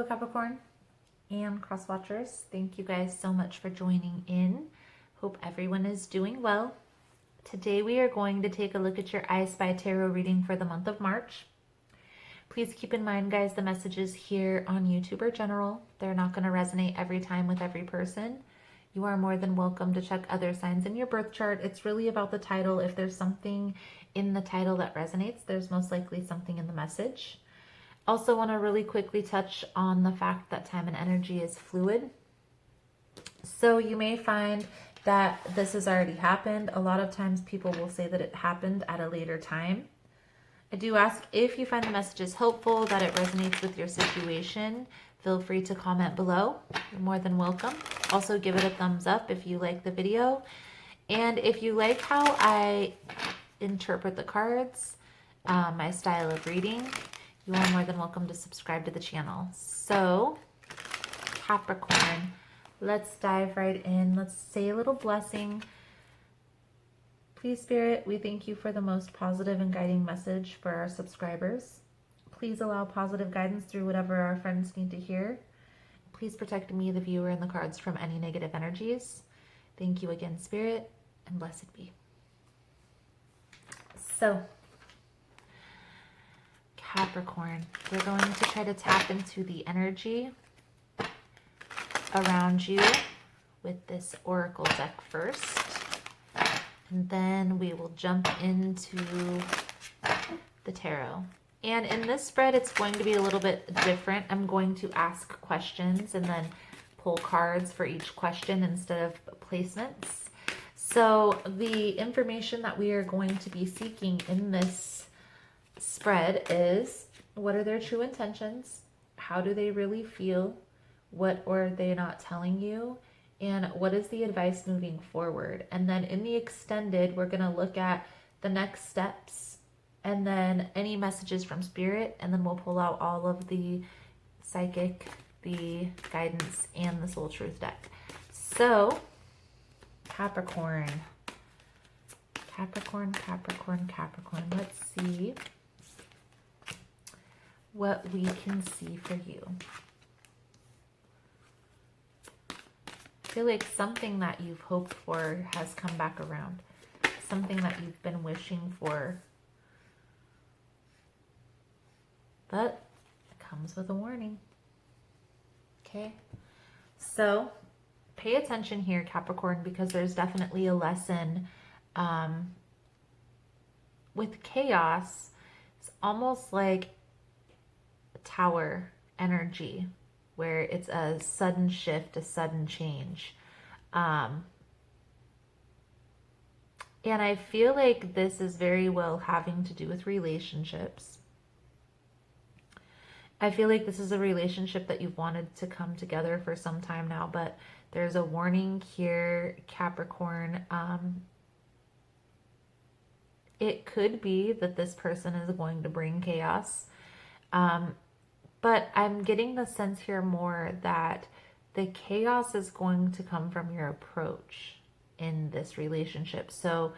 Hello Capricorn and cross watchers. Thank you guys so much for joining in. Hope everyone is doing well. Today we are going to take a look at your I Spy Tarot reading for the month of March. Please keep in mind, guys, the messages here on YouTube are general. They're not going to resonate every time with every person. You are more than welcome to check other signs in your birth chart. It's really about the title. If there's something in the title that resonates, there's most likely something in the message. Also want to really quickly touch on the fact that time and energy is fluid. So you may find that this has already happened. A lot of times people will say that it happened at a later time. I do ask if you find the messages helpful, that it resonates with your situation. Feel free to comment below. You're more than welcome. Also give it a thumbs up if you like the video. And if you like how I interpret the cards, my style of reading, you are more than welcome to subscribe to the channel. So, Capricorn, let's dive right in. Let's say a little blessing. Please, Spirit, we thank you for the most positive and guiding message for our subscribers. Please allow positive guidance through whatever our friends need to hear. Please protect me, the viewer, and the cards from any negative energies. Thank you again, Spirit, and blessed be. So, Capricorn, we're going to try to tap into the energy around you with this oracle deck first, and then we will jump into the tarot. And in this spread, it's going to be a little bit different. I'm going to ask questions and then pull cards for each question instead of placements. So the information that we are going to be seeking in this spread is, what are their true intentions? How do they really feel? What are they not telling you? And what is the advice moving forward? And then in the extended, we're going to look at the next steps and then any messages from Spirit, and then we'll pull out all of the psychic, the guidance, and the soul truth deck. So Capricorn, Capricorn, Capricorn, Capricorn. Let's see what we can see for you. I feel like something that you've hoped for has come back around. Something that you've been wishing for. But it comes with a warning. Okay? So pay attention here, Capricorn, because there's definitely a lesson with chaos. It's almost like tower energy, where it's a sudden shift, a sudden change. And I feel like this is very well having to do with relationships. I feel like this is a relationship that you've wanted to come together for some time now, but there's a warning here, Capricorn. It could be that this person is going to bring chaos. But I'm getting the sense here more that the chaos is going to come from your approach in this relationship. So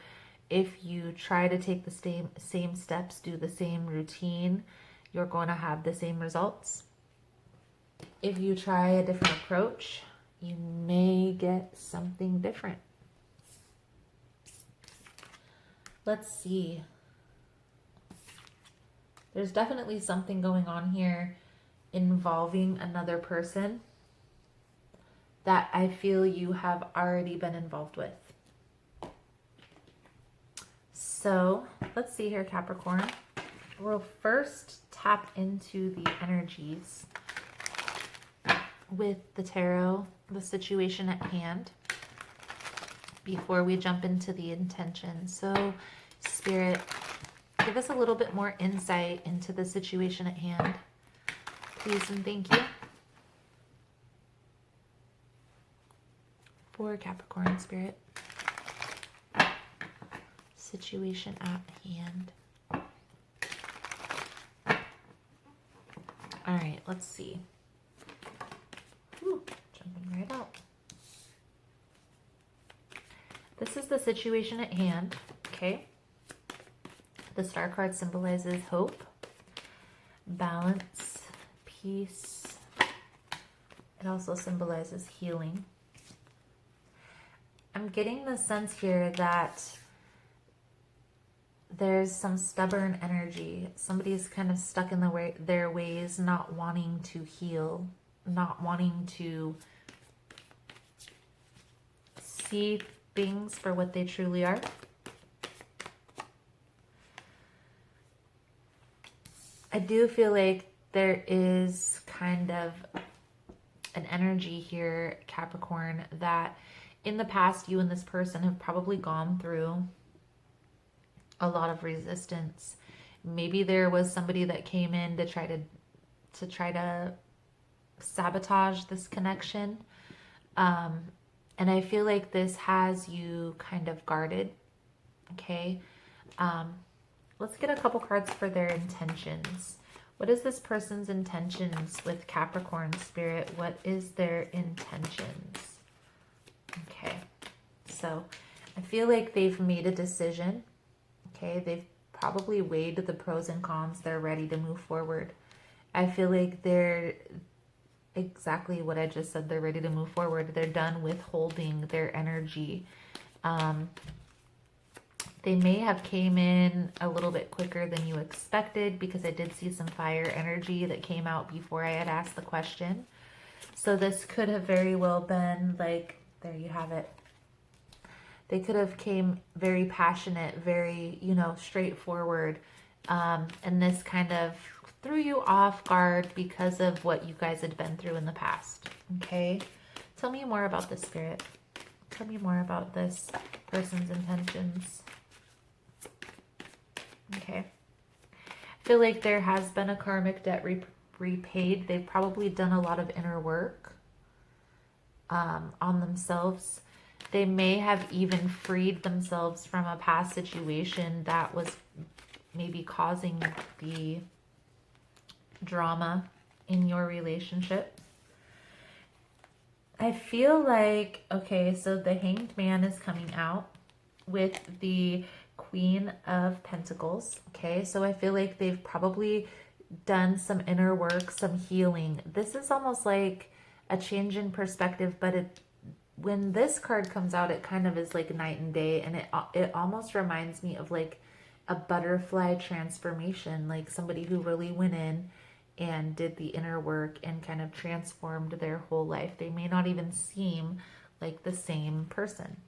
if you try to take the same steps, do the same routine, you're going to have the same results. If you try a different approach, you may get something different. Let's see. There's definitely something going on here involving another person that I feel you have already been involved with. So let's see here, Capricorn. We'll first tap into the energies with the tarot, the situation at hand, before we jump into the intention. So Spirit, give us a little bit more insight into the situation at hand. Please and thank you. For Capricorn, Spirit. Situation at hand. All right, let's see. Whew, jumping right out. This is the situation at hand, okay? The star card symbolizes hope, balance, peace, It also symbolizes healing. I'm getting the sense here that there's some stubborn energy. Somebody's kind of stuck in their ways, not wanting to heal, not wanting to see things for what they truly are. I do feel like there is kind of an energy here, Capricorn, that in the past you and this person have probably gone through a lot of resistance. Maybe there was somebody that came in to try to sabotage this connection. And I feel like this has you kind of guarded. Okay. Let's get a couple cards for their intentions. What is this person's intentions with Capricorn spirit? What is their intentions? Okay. So I feel like they've made a decision. Okay. They've probably weighed the pros and cons. They're ready to move forward. I feel like they're exactly what I just said. They're ready to move forward. They're done withholding their energy. They may have came in a little bit quicker than you expected, because I did see some fire energy that came out before I had asked the question. So this could have very well been like, there you have it. They could have came very passionate, very, straightforward. And this kind of threw you off guard because of what you guys had been through in the past. Okay. Tell me more about this, Spirit. Tell me more about this person's intentions. Okay. I feel like there has been a karmic debt repaid. They've probably done a lot of inner work on themselves. They may have even freed themselves from a past situation that was maybe causing the drama in your relationship. I feel like, okay, so the Hanged Man is coming out with the Queen of Pentacles. Okay, so I feel like they've probably done some inner work, some healing. This is almost like a change in perspective, but when this card comes out, it kind of is like night and day, and it almost reminds me of like a butterfly transformation, like somebody who really went in and did the inner work and kind of transformed their whole life. They may not even seem like the same person.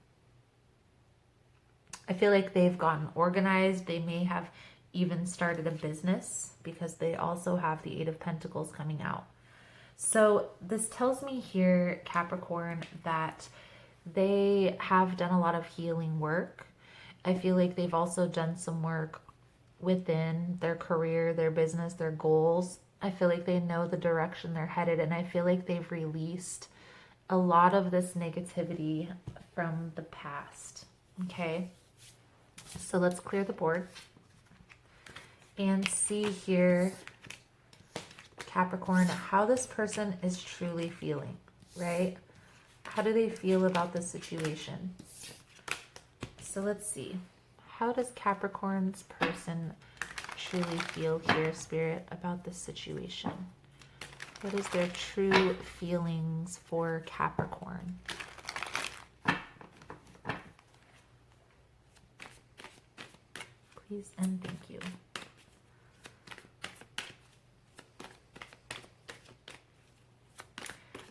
I feel like they've gotten organized. They may have even started a business, because they also have the Eight of Pentacles coming out. So this tells me here, Capricorn, that they have done a lot of healing work. I feel like they've also done some work within their career, their business, their goals. I feel like they know the direction they're headed, and I feel like they've released a lot of this negativity from the past. Okay, so let's clear the board and see here, Capricorn, how this person is truly feeling, right? How do they feel about the situation? So let's see. How does Capricorn's person truly feel here, Spirit, about this situation? What is their true feelings for Capricorn? Please and thank you.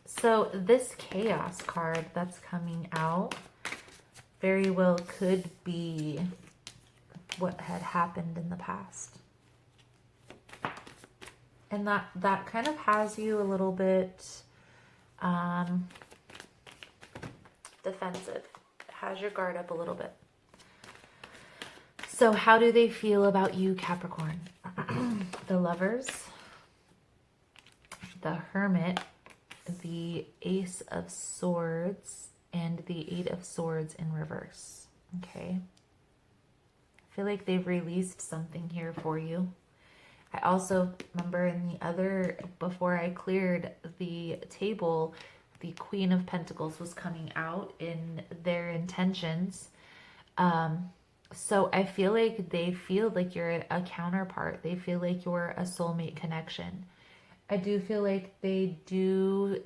So this Chaos card that's coming out very well could be what had happened in the past. And that kind of has you a little bit defensive. It has your guard up a little bit. So how do they feel about you, Capricorn? The Lovers, the Hermit, the Ace of Swords, and the Eight of Swords in reverse. Okay. I feel like they've released something here for you. I also remember in the other, before I cleared the table, the Queen of Pentacles was coming out in their intentions. So I feel like they feel like you're a counterpart. They feel like you're a soulmate connection. I do feel like they do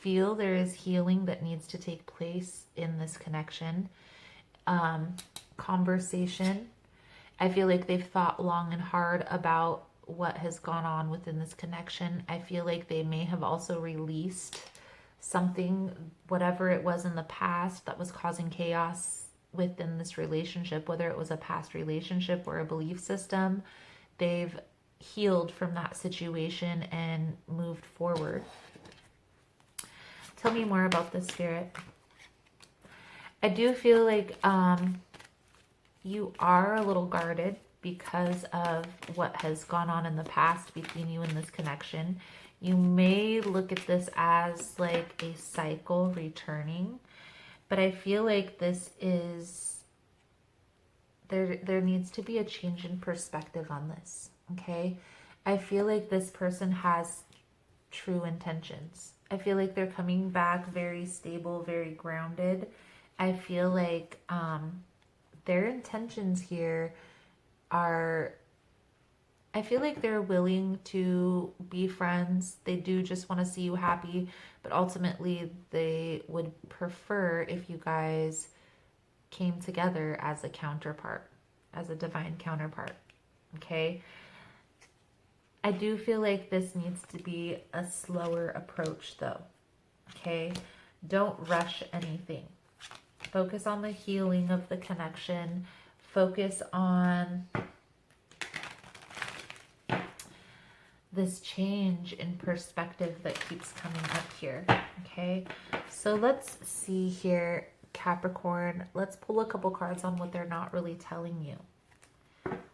feel there is healing that needs to take place in this connection. Conversation. I feel like they've thought long and hard about what has gone on within this connection. I feel like they may have also released something, whatever it was in the past that was causing chaos within this relationship, whether it was a past relationship or a belief system. They've healed from that situation and moved forward. Tell me more about this, Spirit. I do feel like you are a little guarded because of what has gone on in the past between you and this connection. You may look at this as like a cycle returning, but I feel like this is, there needs to be a change in perspective on this, okay? I feel like this person has true intentions. I feel like they're coming back very stable, very grounded. I feel like their intentions here are, I feel like they're willing to be friends. They do just want to see you happy, but ultimately they would prefer if you guys came together as a counterpart, as a divine counterpart, okay? I do feel like this needs to be a slower approach though, okay? Don't rush anything. Focus on the healing of the connection. Focus on this change in perspective that keeps coming up here, okay? So let's see here, Capricorn. Let's pull a couple cards on what they're not really telling you.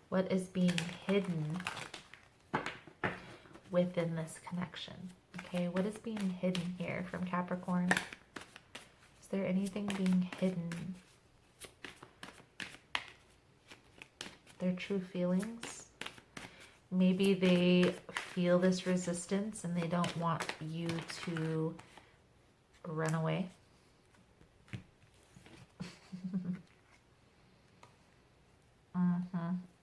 What is being hidden within this connection, okay? What is being hidden here from Capricorn? Is there anything being hidden? Their true feelings? Maybe they feel this resistance and they don't want you to run away.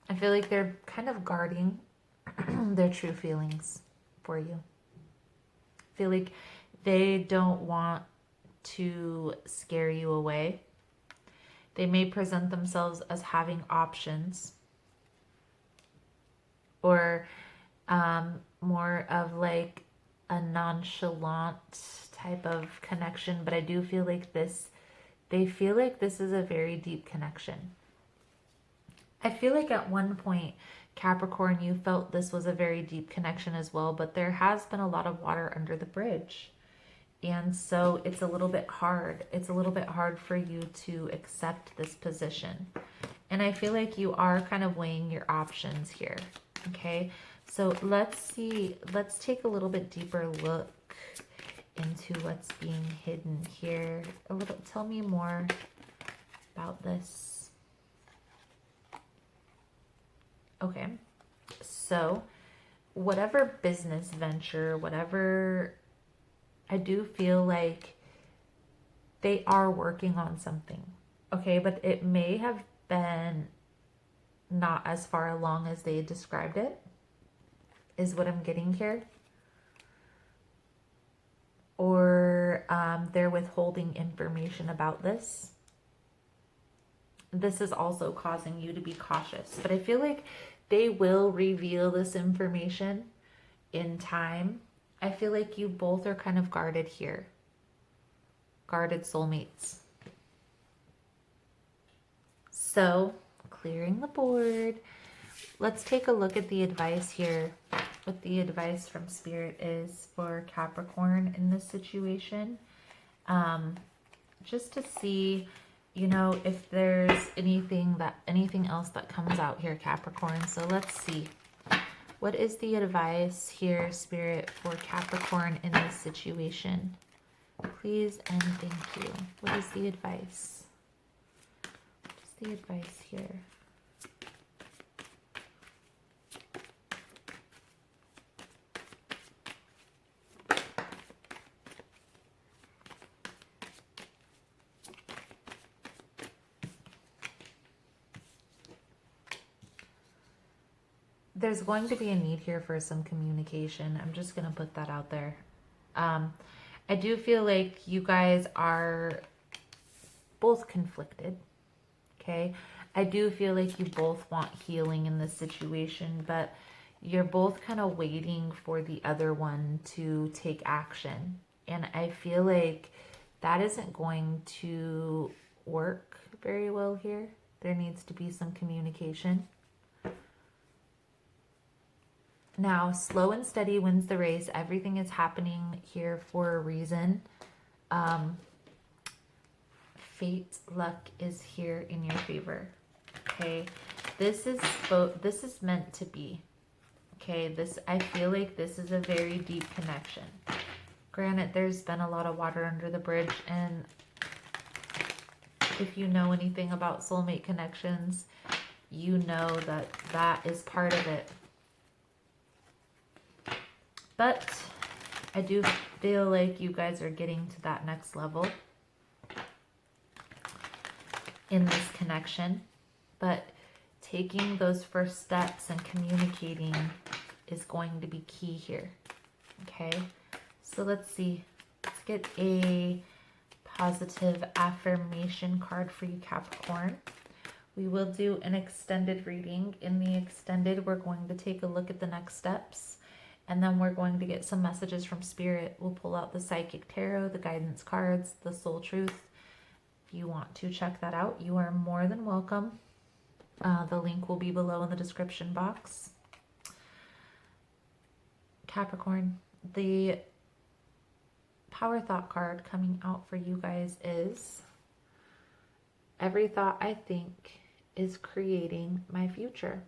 I feel like they're kind of guarding their true feelings for you. I feel like they don't want to scare you away. They may present themselves as having options, or more of like a nonchalant type of connection, but I do feel like this, they feel like this is a very deep connection. I feel like at one point, Capricorn, you felt this was a very deep connection as well, but there has been a lot of water under the bridge. And so it's a little bit hard. It's a little bit hard for you to accept this position. And I feel like you are kind of weighing your options here. Okay, so let's see, let's take a little bit deeper look into what's being hidden here. Tell me more about this. Okay, so whatever business venture, whatever, I do feel like they are working on something, okay, but it may have been not as far along as they described it, is what I'm getting here. Or they're withholding information about this. This is also causing you to be cautious, but I feel like they will reveal this information in time. I feel like you both are kind of guarded here. Guarded soulmates. So, clearing the board. Let's take a look at the advice here. What the advice from Spirit is for Capricorn in this situation. Just to see, you know, if there's anything else that comes out here, Capricorn. So let's see. What is the advice here, Spirit, for Capricorn in this situation? Please and thank you. What is the advice? What is the advice here? There's going to be a need here for some communication. I'm just going to put that out there. I do feel like you guys are both conflicted, okay? I do feel like you both want healing in this situation, but you're both kind of waiting for the other one to take action. And I feel like that isn't going to work very well here. There needs to be some communication. Now, slow and steady wins the race. Everything is happening here for a reason. Fate, luck is here in your favor. Okay, this is meant to be. Okay, I feel like this is a very deep connection. Granted, there's been a lot of water under the bridge, and if you know anything about soulmate connections, you know that that is part of it. But I do feel like you guys are getting to that next level in this connection. But taking those first steps and communicating is going to be key here. Okay, so let's see. Let's get a positive affirmation card for you, Capricorn. We will do an extended reading. In the extended, we're going to take a look at the next steps, and then we're going to get some messages from Spirit. We'll pull out the Psychic Tarot, the guidance cards, the Soul Truth. If you want to check that out, you are more than welcome. The link will be below in the description box. Capricorn, the Power Thought card coming out for you guys is, every thought I think is creating my future.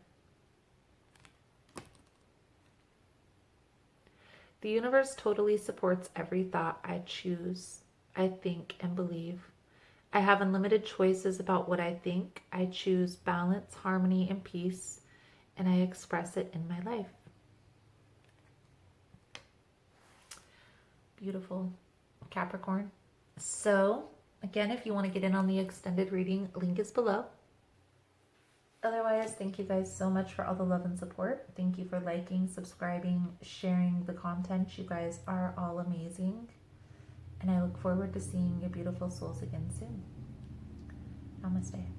The universe totally supports every thought I choose, I think, and believe. I have unlimited choices about what I think. I choose balance, harmony, and peace, and I express it in my life. Beautiful, Capricorn. So, again, if you want to get in on the extended reading, link is below. Otherwise, thank you guys so much for all the love and support. Thank you for liking, subscribing, sharing the content. You guys are all amazing. And I look forward to seeing your beautiful souls again soon. Namaste.